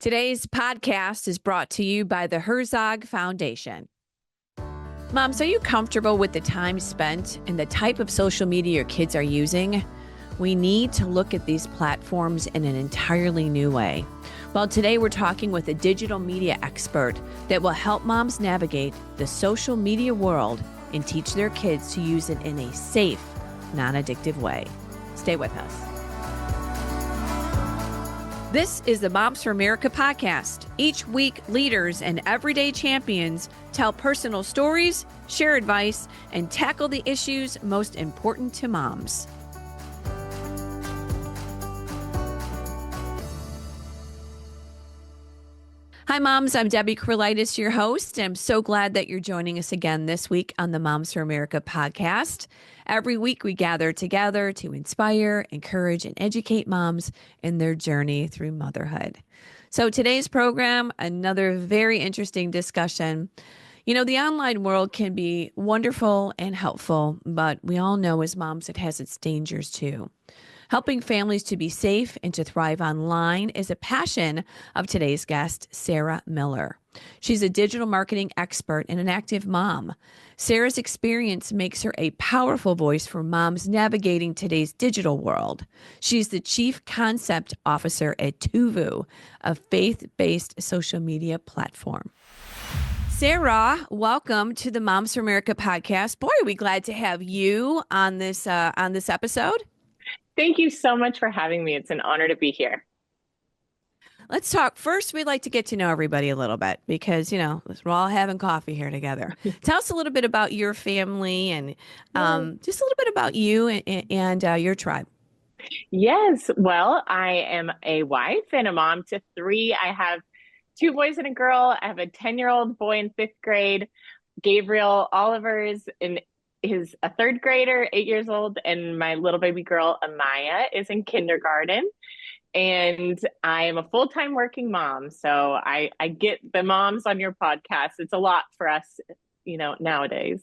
Today's podcast is brought to you by the Herzog Foundation. Moms, are you comfortable with the time spent and the type of social media your kids are using? We need to look at these platforms in an entirely new way. Well, today we're talking with a digital media expert that will help moms navigate the social media world and teach their kids to use it in a safe, non-addictive way. Stay with us. This is the Moms for America podcast. Each week, leaders and everyday champions tell personal stories, share advice, and tackle the issues most important to moms. Hi, moms. I'm Debbie Carlitis, your host, and I'm so glad that you're joining us again this week on the Moms for America podcast. Every week, we gather together to inspire, encourage, and educate moms in their journey through motherhood. So today's program, another very interesting discussion. You know, the online world can be wonderful and helpful, but we all know as moms it has its dangers too. Helping families to be safe and to thrive online is a passion of today's guest, Sarah Miller. She's a digital marketing expert and an active mom. Sarah's experience makes her a powerful voice for moms navigating today's digital world. She's the Chief Concept Officer at Tuvu, a faith-based social media platform. Sarah, welcome to the Moms for America podcast. Boy, are we glad to have you on this episode. Thank you so much for having me. It's an honor to be here. Let's talk. First, we'd like to get to know everybody a little bit because, you know, we're all having coffee here together. Tell us a little bit about your family and just a little bit about you and your tribe. Yes. Well, I am a wife and a mom to three. I have two boys and a girl. I have a 10-year-old boy in fifth grade, Gabriel Olivers, and is a third grader, 8 years old, and my little baby girl, Amaya, is in kindergarten. And I am a full-time working mom. So I get the moms on your podcast. It's a lot for us, you know, nowadays.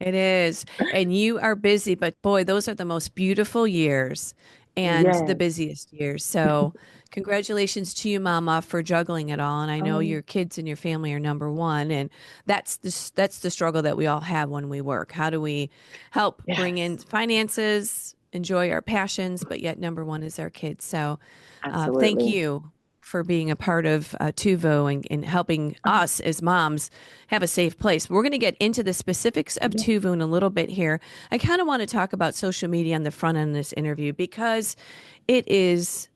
It is. And you are busy, but boy, those are the most beautiful years and Yes. the busiest years. So congratulations to you, Mama, for juggling it all. And I know your kids and your family are number one. And that's the struggle that we all have when we work. How do we help bring in finances, enjoy our passions, but yet number one is our kids. So thank you for being a part of Tuvu and helping us as moms have a safe place. We're going to get into the specifics of Tuvu in a little bit here. I kind of want to talk about social media on the front end of this interview because it is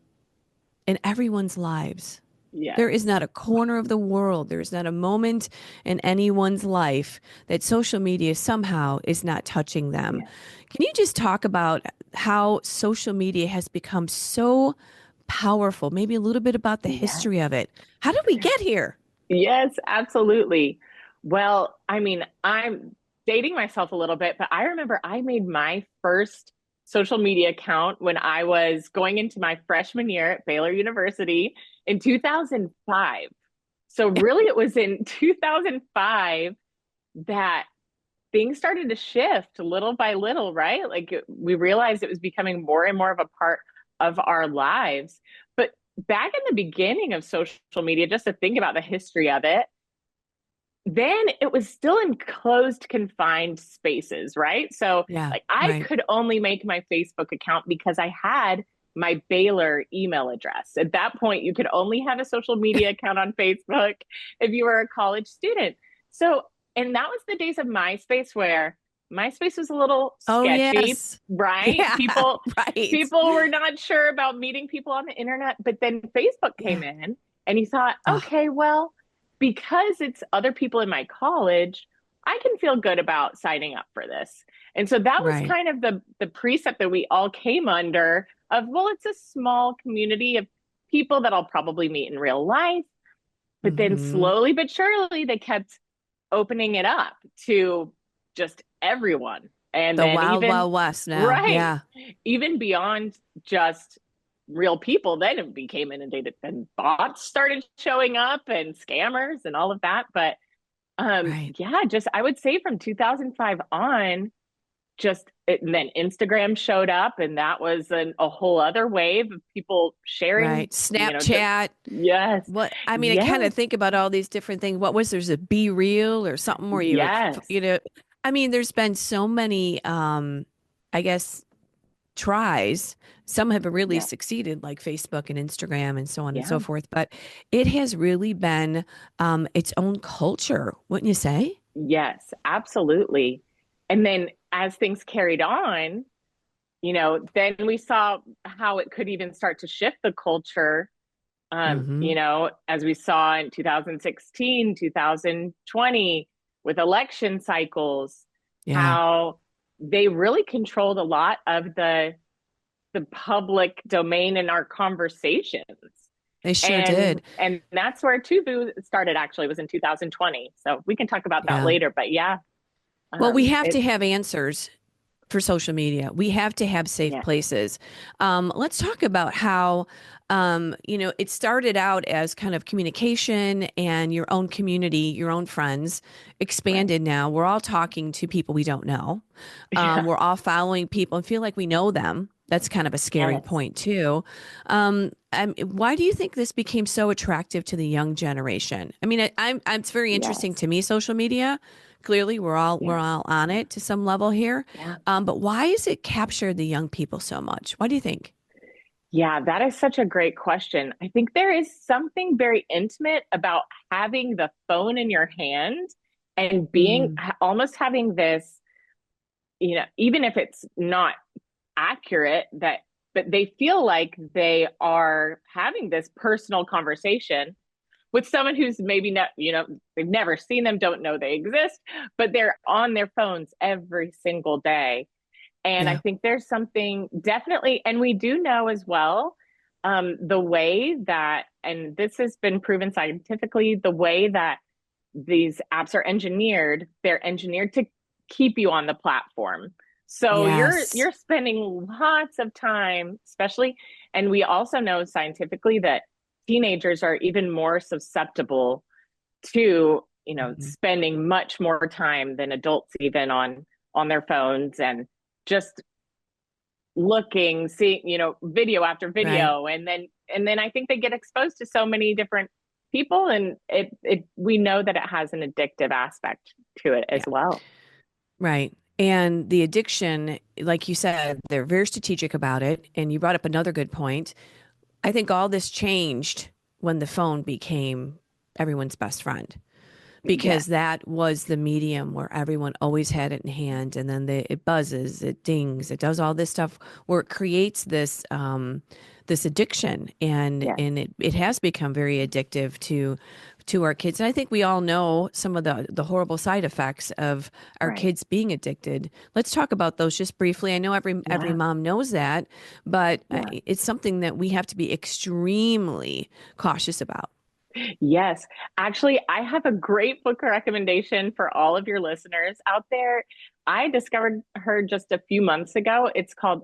in everyone's lives. Yes. There is not a corner of the world. There is not a moment in anyone's life that social media somehow is not touching them. Yes. Can you just talk about how social media has become so powerful? Maybe a little bit about the history of it. How did we get here? Yes, absolutely. Well, I mean, I'm dating myself a little bit, but I remember I made my first social media account when I was going into my freshman year at Baylor University in 2005. So really it was in 2005 that things started to shift little by little, right? Like we realized it was becoming more and more of a part of our lives. But back in the beginning of social media, just to think about the history of it, then it was still in closed, confined spaces, right? So I could only make my Facebook account because I had my Baylor email address. At that point, you could only have a social media account on Facebook if you were a college student. So, and that was the days of MySpace where MySpace was a little sketchy, right? Yeah, people were not sure about meeting people on the internet, but then Facebook came in and you thought, okay, well, because it's other people in my college, I can feel good about signing up for this. And so that was kind of the precept that we all came under of, well, it's a small community of people that I'll probably meet in real life. But then slowly but surely, they kept opening it up to just everyone. And the wild west now. Right. Yeah. Even beyond just real people, then it became inundated and bots started showing up and scammers and all of that. But yeah, just I would say from 2005 on, and then Instagram showed up, and that was a whole other wave of people sharing, Right. Snapchat. yes, What I mean, I kind yes, of think about all these different things. What was there's a Be Real or something where you like, yes, I mean, there's been so many, I guess, tries. Some have really yeah, succeeded, like Facebook and Instagram and so on and yeah, so forth. But it has really been its own culture, wouldn't you say? yes, absolutely. And then as things carried on, then we saw how it could even start to shift the culture. Hmm. As we saw in 2016, 2020 with election cycles, Yeah, how they really controlled a lot of the public domain in our conversations. they sure And did. and that's where Tubu started, actually, was in 2020. So we can talk about that Yeah. later. But yeah, Well, we have it to have answers for social media. We have to have safe yeah, places. Let's talk about how, it started out as kind of communication and your own community, your own friends, right. expanded now. We're all talking to people we don't know. Yeah. We're all following people and feel like we know them. That's kind of a scary Yes. point, too. Why do you think this became so attractive to the young generation? I mean, it's very interesting Yes. to me, social media. Clearly, we're Yes. all on it to some level here. Yeah. But why has it captured the young people so much? Why do you think? Yeah, that is such a great question. I think there is something very intimate about having the phone in your hand and being Mm, almost having this, even if it's not accurate, but they feel like they are having this personal conversation with someone who's maybe not, they've never seen them, don't know they exist, but they're on their phones every single day. And I yeah. think there's something definitely, and we do know as well, the way that, and this has been proven scientifically, the way that these apps are engineered, they're engineered to keep you on the platform. So Yes. you're spending lots of time, especially, and we also know scientifically that teenagers are even more susceptible to, Mhm. spending much more time than adults even on their phones, and just looking, seeing, video after Right. video, and then I think they get exposed to so many different people, and it we know that it has an addictive aspect to it as Yeah. well. Right. And the addiction, like you said, they're very strategic about it. And you brought up another good point. I think all this changed when the phone became everyone's best friend, Yes, because that was the medium where everyone always had it in hand, and then it buzzes, it dings, it does all this stuff where it creates this addiction, and yes, it has become very addictive to our kids. And I think we all know some of the horrible side effects of our right, kids being addicted. Let's talk about those just briefly. I know every yeah, mom knows that, but yeah. it's something that we have to be extremely cautious about. Yes, actually, I have a great book recommendation for all of your listeners out there. I discovered her just a few months ago. It's called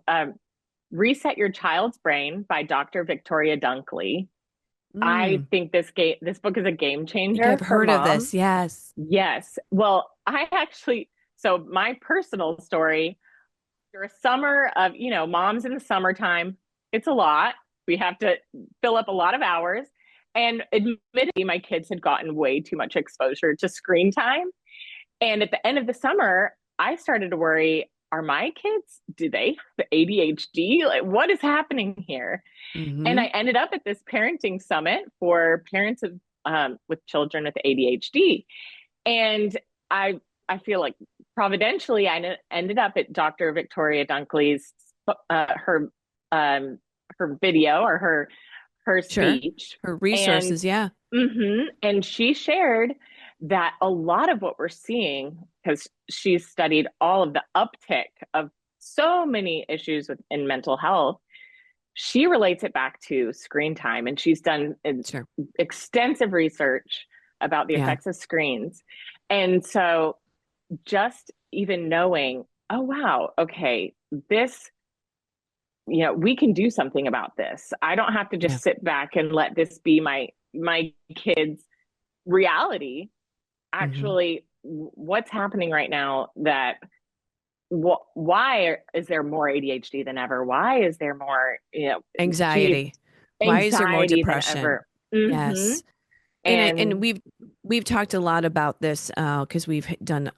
Reset Your Child's Brain by Dr. Victoria Dunkley. I Mm. think this book is a game I think I've changer for heard of moms. this. Yes. Yes. Well, so my personal story, after a summer of, moms in the summertime, it's a lot. We have to fill up a lot of hours. And admittedly, my kids had gotten way too much exposure to screen time. And at the end of the summer, I started to worry, are my kids, do they have ADHD? Like, what is happening here? And I Hmm. ended up at this parenting summit for parents of with children with ADHD. And I feel like providentially, ended up at Dr. Victoria Dunkley's her her video, or her Sure. speech, Her and resources. Yeah. and she shared that a lot of what we're seeing, because she's studied all of the uptick of so many issues in mental health, she relates it back to screen time, and she's done Sure. extensive research about the Yeah. effects of screens. And so just even knowing, oh wow, okay, this, we can do something about this. I don't have to Yeah. just sit back and let this be my kids' reality. Hmm. Actually, what's happening right now that why is there more ADHD than ever? Why is there more, geez, Anxiety. Why is there more anxiety than depression? ever? Hmm. Yes. And And we've talked a lot about this because we've done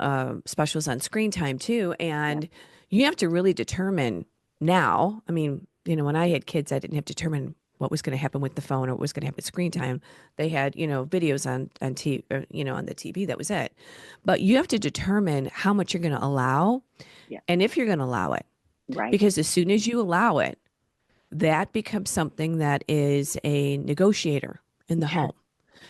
specials on screen time too, yeah, and you have to really determine now. I mean, when I had kids, I didn't have to determine what was going to happen with the phone or what was going to happen with screen time. They had videos on TV, on the TV. That was it. But you have to determine how much you're going to allow, yeah, and if you're going to allow it, right. because as soon as you allow it, that becomes something that is a negotiator in the Yes, home.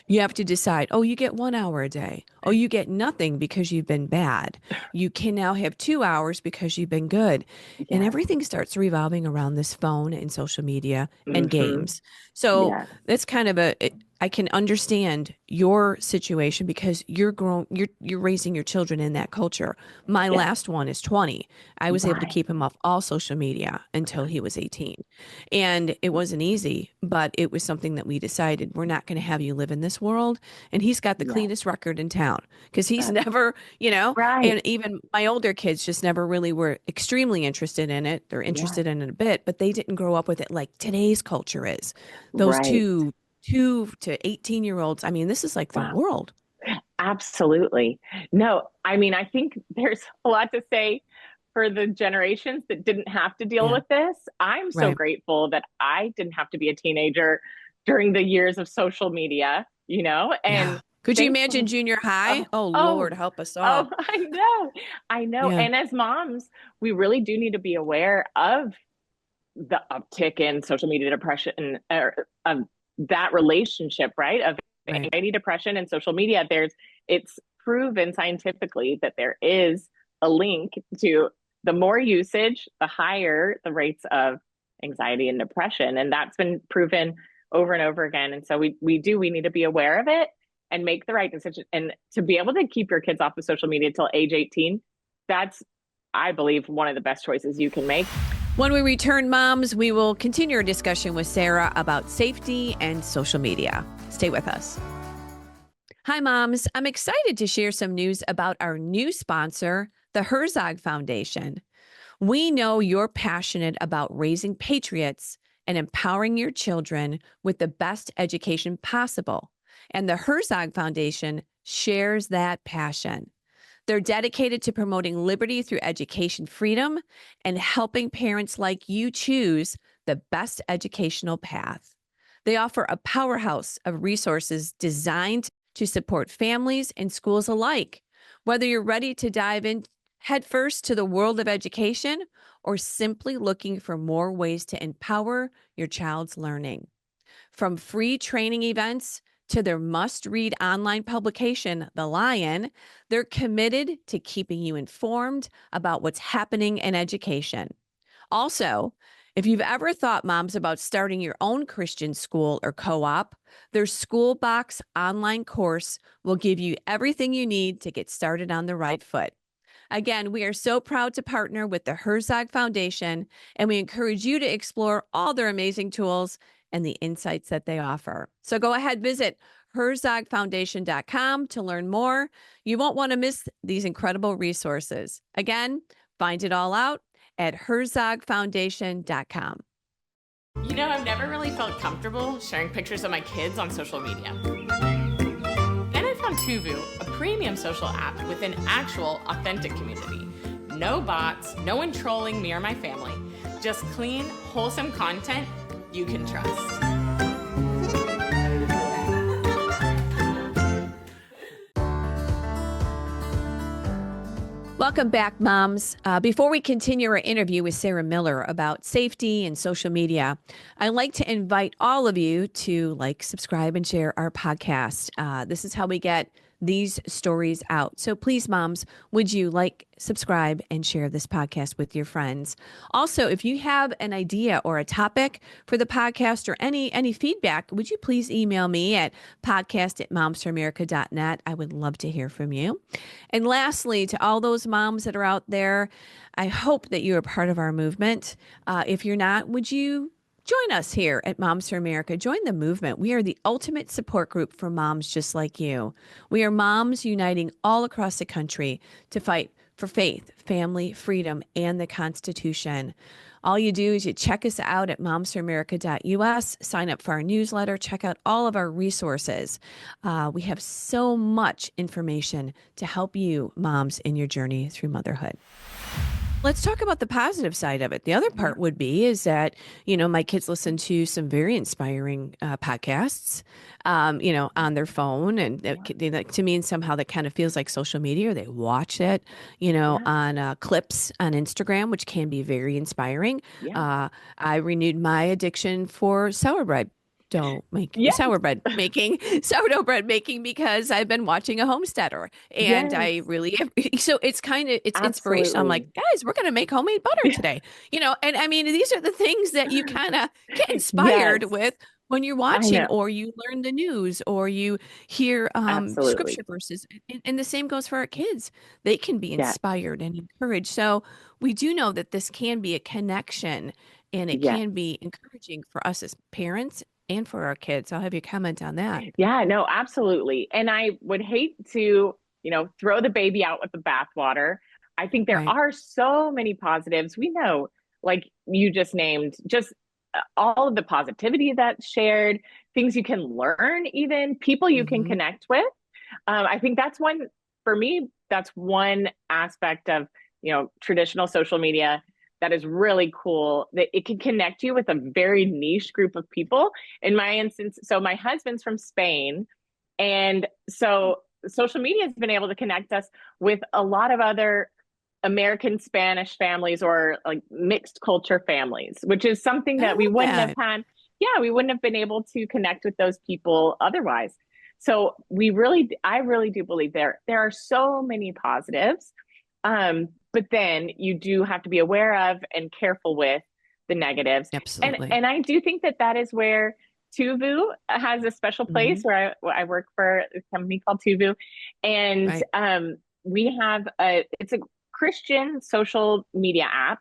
You have to decide, oh, you get 1 hour a day. Oh, you get nothing because you've been bad. You can now have 2 hours because you've been good. And yes, everything starts revolving around this phone and social media and hmm, games. So yes, that's kind of I can understand your situation because you're raising your children in that culture. My yes, last one is 20. I was able to right, keep him off all social media until he was 18. And it wasn't easy, but it was something that we decided we're not going to have you live in this world. And he's got the yes, cleanest record in town because he's that's never, right. and even my older kids just never really were extremely interested in it. They're Yes, interested in it a bit, but they didn't grow up with it like today's culture is. Those right. two to 18-year-olds. I mean, this is like their Wow. world. Absolutely. No, I mean, I think there's a lot to say for the generations that didn't have to deal Yeah, with this. I'm so right. grateful that I didn't have to be a teenager during the years of social media, Yeah. and Could you imagine thankfully, junior high? oh, Oh, oh, Lord, help us oh, all. I know. Yeah. And as moms, we really do need to be aware of the uptick in social media depression, or that relationship, right? Of Right. anxiety, depression, and social media. It's proven scientifically that there is a link to the more usage, the higher the rates of anxiety and depression. And that's been proven over and over again. And so we need to be aware of it and make the right decision. And to be able to keep your kids off of social media till age 18, that's, I believe, one of the best choices you can make. When we return, moms, we will continue our discussion with Sarah about safety and social media. Stay with us. Hi, moms. I'm excited to share some news about our new sponsor, the Herzog Foundation. We know you're passionate about raising patriots and empowering your children with the best education possible. And the Herzog Foundation shares that passion. They're dedicated to promoting liberty through education freedom and helping parents like you choose the best educational path. They offer a powerhouse of resources designed to support families and schools alike. Whether you're ready to dive in headfirst to the world of education or simply looking for more ways to empower your child's learning. From free training events to their must read online publication, The Lion, they're committed to keeping you informed about what's happening in education. Also, if you've ever thought, moms, about starting your own Christian school or co op, their School Box online course will give you everything you need to get started on the right foot. Again, we are so proud to partner with the Herzog Foundation, and we encourage you to explore all their amazing tools and the insights that they offer. So go ahead, visit herzogfoundation.com to learn more. You won't want to miss these incredible resources. Again, find it all out at herzogfoundation.com. I've never really felt comfortable sharing pictures of my kids on social media. Then I found Tuvu, a premium social app with an actual, authentic community. No bots, no one trolling me or my family. Just clean, wholesome content you can trust. Welcome back, moms. Before we continue our interview with Sarah Miller about safety and social media, I'd like to invite all of you to like, subscribe, and share our podcast. This is how we get these stories out. So please, moms, would you like, subscribe, and share this podcast with your friends? Also, if you have an idea or a topic for the podcast or any feedback, would you please email me at podcast@momsforamerica.net? I would love to hear from you. And lastly, to all those moms that are out there, I hope that you are part of our movement. If you're not, would you join us here at Moms for America? Join the movement. We are the ultimate support group for moms just like you. We are moms uniting all across the country to fight for faith, family, freedom, and the Constitution. All you do is you check us out at momsforamerica.us, sign up for our newsletter, check out all of our resources. We have so much information to help you, moms, in your journey through motherhood. Let's talk about the positive side of it. The other part would be is that, my kids listen to some very inspiring podcasts, on their phone. And to me, and somehow that kind of feels like social media. They watch it, on clips on Instagram, which can be very inspiring. Yeah. I renewed my addiction for sourdough bread sourdough bread making because I've been watching a homesteader and I really so it's inspirational. I'm like, guys, we're going to make homemade butter today, and I mean, these are the things that you kind of get inspired with when you're watching, or you learn the news, or you hear scripture verses. And the same goes for our kids. They can be inspired and encouraged. So we do know that this can be a connection, and it can be encouraging for us as parents and for our kids. I'll have you comment on that. Yeah, no, absolutely. And I would hate to, throw the baby out with the bathwater. I think there are so many positives. We know, like you just named, just all of the positivity that's shared, things you can learn, even people you can connect with. I think that's one, for me, that's one aspect of, traditional social media that is really cool, that it can connect you with a very niche group of people. In my instance, so my husband's from Spain. And so social media has been able to connect us with a lot of other American Spanish families, or like mixed culture families, which is something that we wouldn't have had. Yeah, we wouldn't have been able to connect with those people otherwise. So I really do believe there are so many positives. But then you do have to be aware of and careful with the negatives. Absolutely. And I do think that is where Tuvu has a special place, where I work for a company called Tuvu. And we have it's a Christian social media app.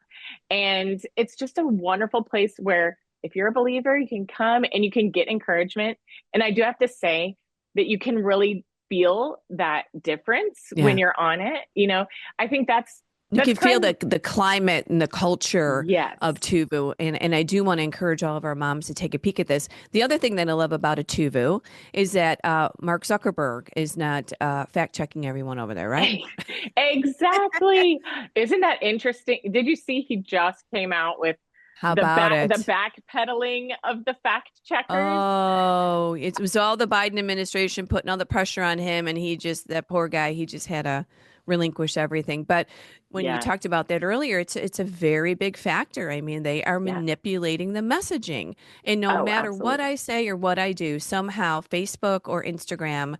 And it's just a wonderful place where if you're a believer, you can come and you can get encouragement. And I do have to say that you can really feel that difference when you're on it. I think you can feel the climate and the culture of Tuvu. And I do want to encourage all of our moms to take a peek at this. The other thing that I love about a Tuvu is that Mark Zuckerberg is not fact checking everyone over there, right? Exactly. Isn't that interesting? Did you see he just came out with the backpedaling of the fact checkers? Oh, it was all the Biden administration putting all the pressure on him, and that poor guy, he just had to relinquish everything. But when you talked about that earlier, it's a very big factor. I mean, they are manipulating the messaging, and no matter what I say or what I do, somehow Facebook or Instagram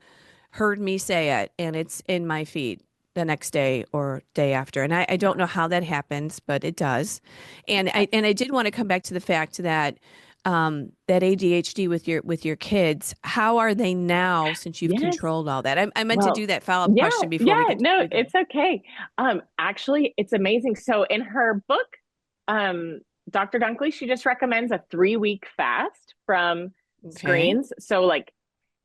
heard me say it, and it's in my feed the next day or day after. And I don't know how that happens, but it does. And I did want to come back to the fact that that ADHD with your kids, how are they now since you've controlled all that? I meant to do that follow-up question before we get to no, it's okay. Actually, it's amazing. So in her book, Dr. Dunkley, she just recommends a 3-week fast from screens. So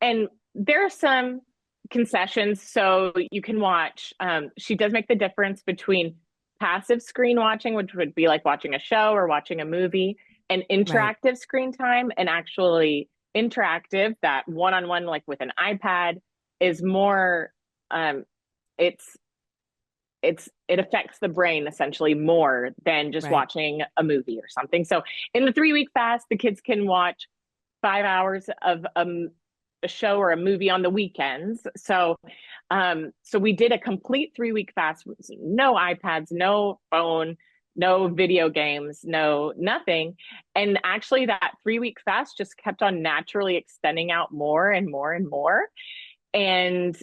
and there are some concessions. So you can watch, she does make the difference between passive screen watching, which would be like watching a show or watching a movie, and interactive screen time. And actually interactive, that one-on-one, like with an iPad, is more, it affects the brain essentially more than just watching a movie or something. So in the 3-week fast, the kids can watch 5 hours of a show or a movie on the weekends. So we did a complete 3-week fast, no iPads, no phone, no video games, no nothing. And actually that 3-week fast just kept on naturally extending out more and more and more. And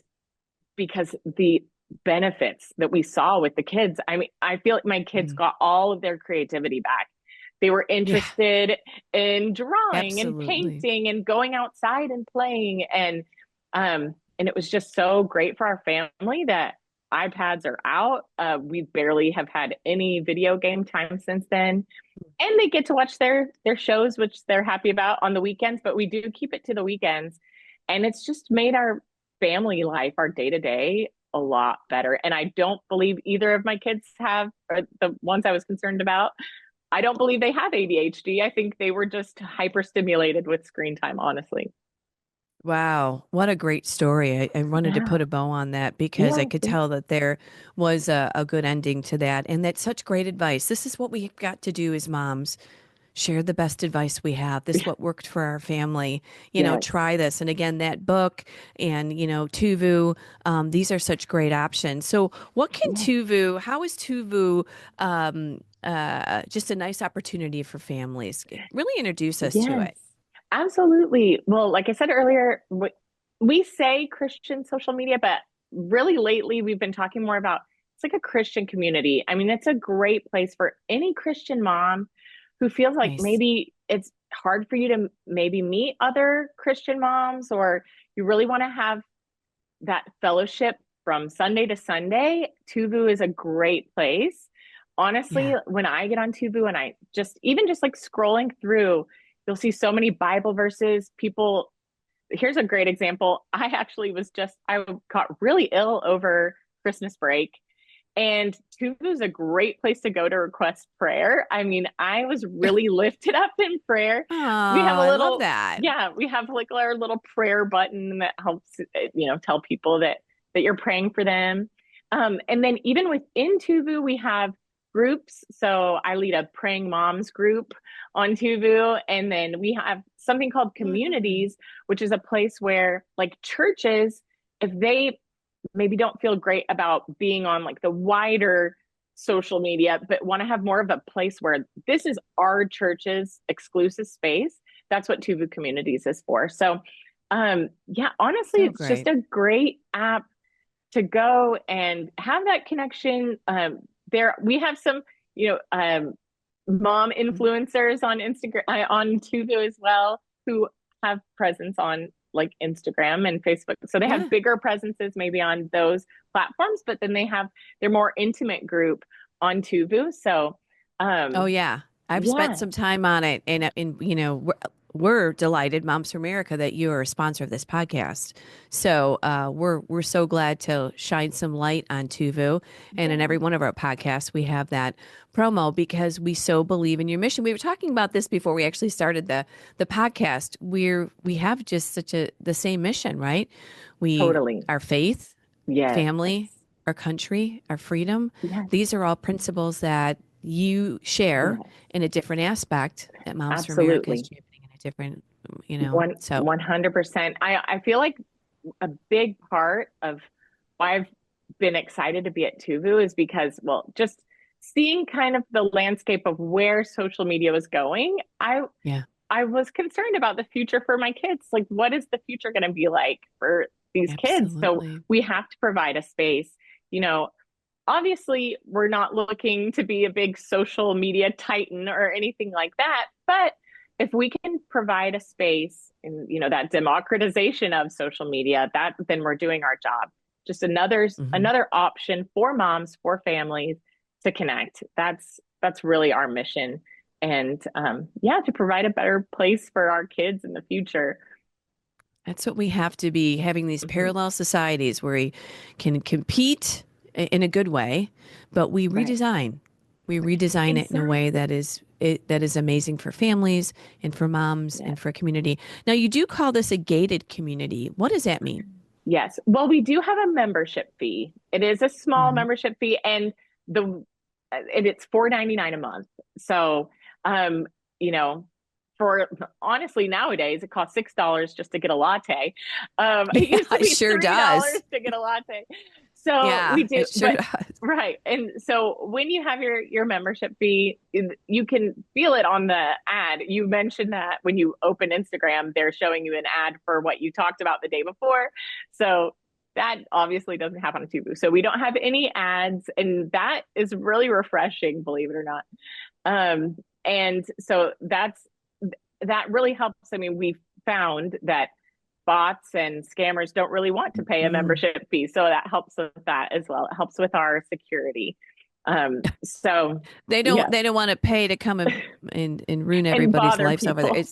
because the benefits that we saw with the kids, I mean, I feel like my kids got all of their creativity back. They were interested in drawing and painting and going outside and playing. And it was just so great for our family that iPads are out. We barely have had any video game time since then. And they get to watch their shows, which they're happy about on the weekends, but we do keep it to the weekends. And it's just made our family life, our day-to-day, a lot better. And I don't believe either of my kids have, or the ones I was concerned about, I don't believe they have ADHD. I think they were just hyperstimulated with screen time, honestly. Wow, what a great story. I wanted to Yeah. put a bow on that because I Yeah. could tell that there was a good ending to that. And that's such great advice. This is what we've got to do as moms. Share the best advice we have. This is what worked for our family. Yes. Try this. And again, that book and, Tuvu, these are such great options. So Yeah. how is Tuvu just a nice opportunity for families? Really introduce us to Yes. it. Absolutely. Well, like I said earlier, we say Christian social media, but really lately we've been talking more about it's like a Christian community. I mean, it's a great place for any Christian mom who feels like Nice. maybe it's hard for you to maybe meet other Christian moms, or you really want to have that fellowship from Sunday to Sunday. Tuvu is a great place. Honestly, Yeah. when I get on Tuvu and I even just like scrolling through, you'll see so many Bible verses. People, here's a great example. I got really ill over Christmas break, and Tuvu is a great place to go to request prayer. I mean, I was really lifted up in prayer. Oh, We have a I love little, that. yeah, we have like our little prayer button that helps, tell people that you're praying for them. And then even within Tuvu, we have groups. So I lead a praying moms group on Tuvu, and then we have something called Mm. communities, which is a place where like churches, if they maybe don't feel great about being on like the wider social media, but want to have more of a place where this is our church's exclusive space. That's what Tuvu Communities is for. So, yeah, honestly, So it's just great. a great app to go and have that connection. There, we have some, you know, um, mom influencers on Instagram, on Tuvu as well, who have presence on like Instagram and Facebook. So they have Yeah. bigger presences maybe on those platforms, but then they have their more intimate group on Tuvu. So, Oh um, yeah. I've spent yeah, some time on it and we're delighted, Moms for America, that you are a sponsor of this podcast. So we're so glad to shine some light on Tuvu. And in every yeah, one of our podcasts, we have that promo because we so believe in your mission. We were talking about this before we actually started the podcast. We have just the same mission, right? totally. Our faith, Yes, family, our country, our freedom. yes, These are all principles that you share yes, in a different aspect that Moms for America is absolutely. championing in a different, One so 100%. I feel like a big part of why I've been excited to be at Tuvu is because, well, just seeing kind of the landscape of where social media was going, yeah, I was concerned about the future for my kids. Like, what is the future going to be like for these kids? So absolutely. we have to provide a space. You know, obviously, we're not looking to be a big social media titan or anything like that, but if we can provide a space and that democratization of social media, that then we're doing our job. Just Hmm. another option for moms, for families to connect. That's really our mission, and yeah, to provide a better place for our kids in the future. That's what we have to be having these Mhm. parallel societies where we can compete in a good way, but we Right. redesign. We redesign it in a way Exactly. that is amazing for families and for moms Yeah. and for community. Now, you do call this a gated community. What does that mean? Yes. Well, we do have a membership fee. It is a small Hmm. membership fee, and the it's $4.99 a month. So, um, you know, for honestly nowadays it costs $6 just to get a latte. It Yeah, used to it be sure $3 does. to get a latte. So we Yeah, do, it sure but does. right. And so when you have your membership fee, you can feel it on the ad. You mentioned that when you open Instagram, they're showing you an ad for what you talked about the day before. So that obviously doesn't happen on Tubu. So we don't have any ads, and that is really refreshing, believe it or not. And so that really helps. I mean, we found that bots and scammers don't really want to pay a Mm. membership fee. So that helps with that as well. It helps with our security. So They yeah, don't want to pay to come and ruin and everybody's bother lives over there. people.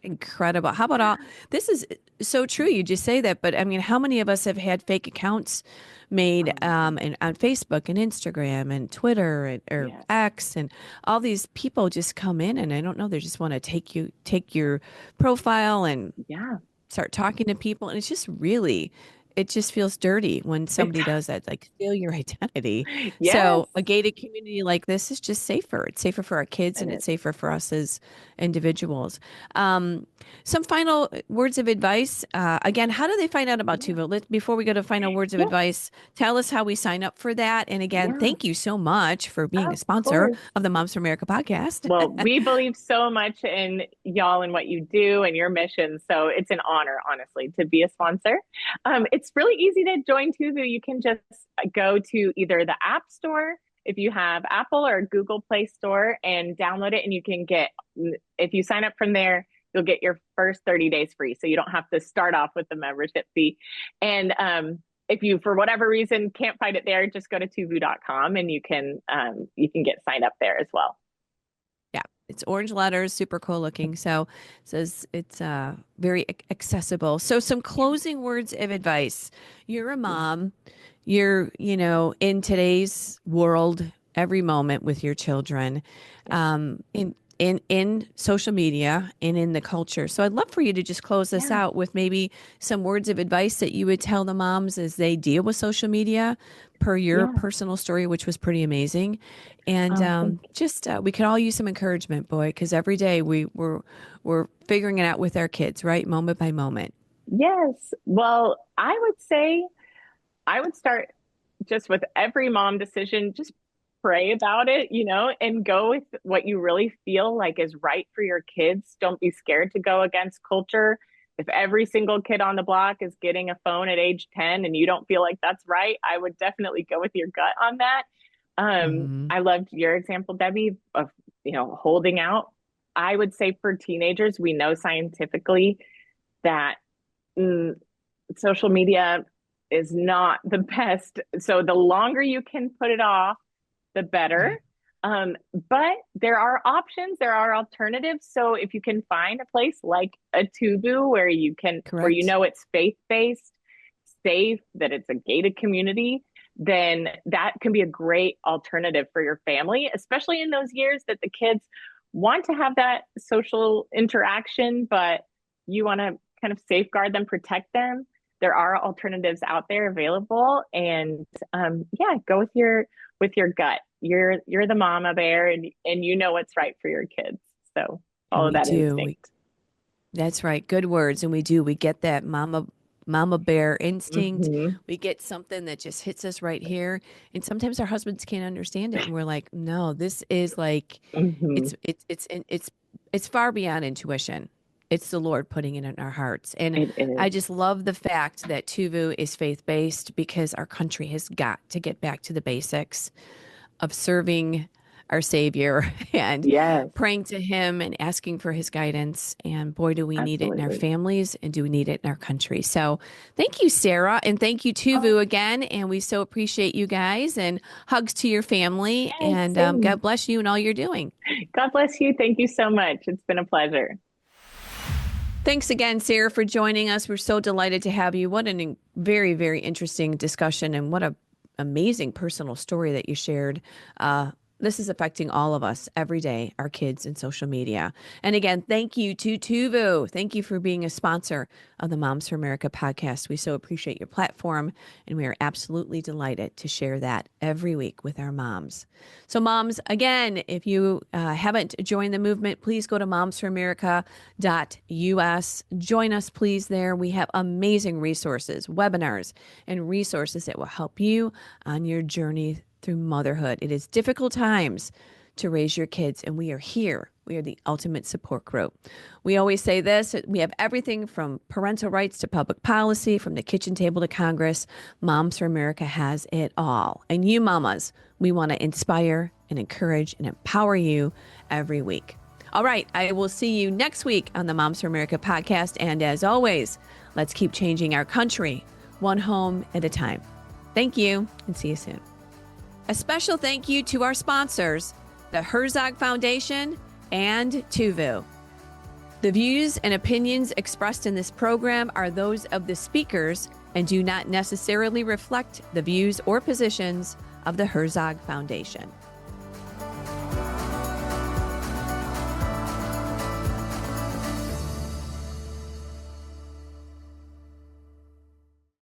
incredible. How about all this is so true. You just say that, but I mean, how many of us have had fake accounts made and on Facebook and Instagram and Twitter or Yes. X, and all these people just come in and I don't know, they just want to take your profile and Yeah. start talking to people, and it's just really, it just feels dirty when somebody does that, like steal your identity. Yes. So a gated community like this is just safer. It's safer for our kids and It it's is. safer for us as individuals. Some final words of advice. Again, how do they find out about Tuvo? Before we go to final words of Yeah. advice, tell us how we sign up for that. And again, Yeah. thank you so much for being a Of sponsor course. of the Moms for America podcast. Well, we believe so much in y'all and what you do and your mission. So it's an honor, honestly, to be a sponsor. It's really easy to join Tuvu. You can just go to either the App Store if you have Apple or Google Play Store and download it. And you can get, if you sign up from there, you'll get your first 30 days free. So you don't have to start off with the membership fee. And if you, for whatever reason, can't find it there, just go to tuvu.com and you can get signed up there as well. Yeah, it's orange letters, super cool looking. So it says it's very accessible. So some closing words of advice. You're a mom. You're, in today's world, every moment with your children, in social media and in the culture. So I'd love for you to just close this out with maybe some words of advice that you would tell the moms as they deal with social media per your personal story, which was pretty amazing. And we could all use some encouragement, boy, because every day we're figuring it out with our kids, right? Moment by moment. Yes. Well, I would say I would start just with every mom decision, just pray about it, and go with what you really feel like is right for your kids. Don't be scared to go against culture. If every single kid on the block is getting a phone at age 10 and you don't feel like that's right, I would definitely go with your gut on that. I loved your example, Debbie, of, holding out. I would say for teenagers, we know scientifically that social media is not the best. So the longer you can put it off, the better. But there are options, there are alternatives. So if you can find a place like a Tuvu where you can, where it's faith-based, safe, that it's a gated community, then that can be a great alternative for your family, especially in those years that the kids want to have that social interaction, but you want to kind of safeguard them, protect them. There are alternatives out there available, and go with your gut. You're the mama bear, and you know what's right for your kids. So follow that instinct. That's right. Good words, and we do. We get that mama bear instinct. We get something that just hits us right here, and sometimes our husbands can't understand it, and we're like, no, this is like it's far beyond intuition. It's the Lord putting it in our hearts. And I just love the fact that Tuvu is faith-based, because our country has got to get back to the basics of serving our Savior and praying to him and asking for his guidance. And boy, do we need it in our families, and do we need it in our country. So thank you, Sarah. And thank you, Tuvu, again. And we so appreciate you guys, and hugs to your family. And God bless you and all you're doing. God bless you. Thank you so much. It's been a pleasure. Thanks again, Sarah, for joining us. We're so delighted to have you. What a very, very interesting discussion, and what a amazing personal story that you shared. This is affecting all of us every day, our kids and social media. And again, thank you to Tuvu. Thank you for being a sponsor of the Moms for America podcast. We so appreciate your platform, and we are absolutely delighted to share that every week with our moms. So moms, again, if you haven't joined the movement, please go to momsforamerica.us. Join us, please, there. We have amazing resources, webinars, and resources that will help you on your journey through motherhood. It is difficult times to raise your kids, and we are here. We are the ultimate support group. We always say this: we have everything from parental rights to public policy, from the kitchen table to Congress. Moms for America has it all. And you mamas, we want to inspire and encourage and empower you every week. All right, I will see you next week on the Moms for America podcast. And as always, let's keep changing our country one home at a time. Thank you, and see you soon. A special thank you to our sponsors, the Herzog Foundation and Tuvu. The views and opinions expressed in this program are those of the speakers and do not necessarily reflect the views or positions of the Herzog Foundation.